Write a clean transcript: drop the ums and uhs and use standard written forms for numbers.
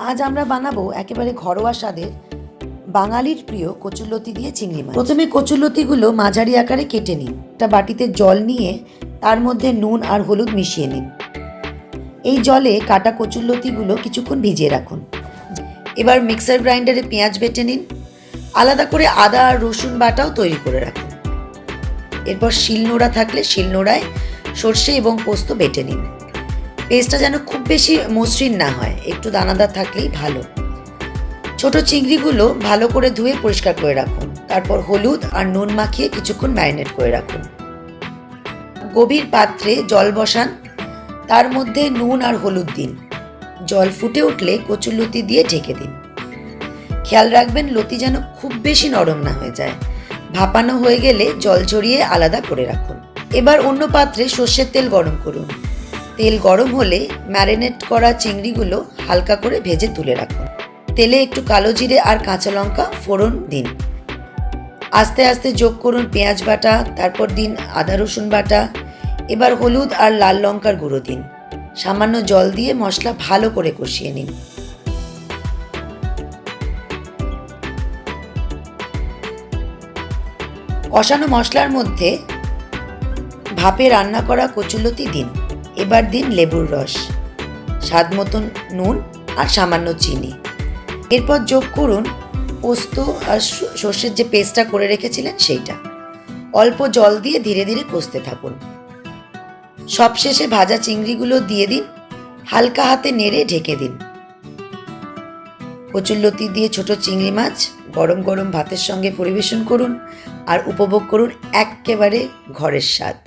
আজ আমরা বানাবো একেবারে ঘরোয়া স্বাদের বাঙালির প্রিয় কচুরলতি দিয়ে চিংড়ি মাছ। প্রথমে কচুরলতিগুলো মাঝারি আকারে কেটে নিন। একটা বাটিতে জল নিয়ে তার মধ্যে নুন আর হলুদ মিশিয়ে নিন। এই জলে কাটা কচুরলতিগুলো কিছুক্ষণ ভিজিয়ে রাখুন। এবার মিক্সার গ্রাইন্ডারে পেঁয়াজ বেটে নিন। আলাদা করে আদা আর রসুন বাটাও তৈরি করে রাখুন। এরপর শিলনোড়া থাকলে শিলনোড়ায় সর্ষে এবং পোস্ত বেটে নিন। পেস্টটা যেন খুব বেশি মসৃণ না হয়, একটু দানাদার থাকলেই ভালো। ছোট চিংড়িগুলো ভালো করে ধুয়ে পরিষ্কার করে রাখুন। তারপর হলুদ আর নুন মাখিয়ে কিছুক্ষণ ম্যারিনেট করে রাখুন। গভীর পাত্রে জল বসান, তার মধ্যে নুন আর হলুদ দিন। জল ফুটে উঠলে কচুরলতি দিয়ে ঢেকে দিন। খেয়াল রাখবেন লতি যেন খুব বেশি নরম না হয়ে যায়। ভাপানো হয়ে গেলে জল ঝরিয়ে আলাদা করে রাখুন। এবার অন্য পাত্রে সর্ষের তেল গরম করুন। তেল গরম হলে ম্যারিনেট করা চিংড়িগুলো হালকা করে ভেজে তুলে রাখুন। তেলে একটু কালো জিরে আর কাঁচা লঙ্কা ফোড়ন দিন। আস্তে আস্তে যোগ করুন পেঁয়াজ বাটা, তারপর দিন আদা রসুন বাটা। এবার হলুদ আর লাল লঙ্কার গুঁড়ো দিন। সামান্য জল দিয়ে মশলা ভালো করে কষিয়ে নিন। কষানো মশলার মধ্যে ভাপে রান্না করা কচুরলতি দিন। এবার দিন লেবুর রস, স্বাদ মতন নুন আর সামান্য চিনি। এরপর যোগ করুন পোস্ত আর সর্ষের যে পেস্টটা করে রেখেছিলেন সেইটা। অল্প জল দিয়ে ধীরে ধীরে কষতে থাকুন। সবশেষে ভাজা চিংড়িগুলো দিয়ে দিন। হালকা হাতে নেড়ে ঢেকে দিন। কচুরলতি দিয়ে ছোট চিংড়ি মাছ গরম গরম ভাতের সঙ্গে পরিবেশন করুন আর উপভোগ করুন একেবারে ঘরের স্বাদ।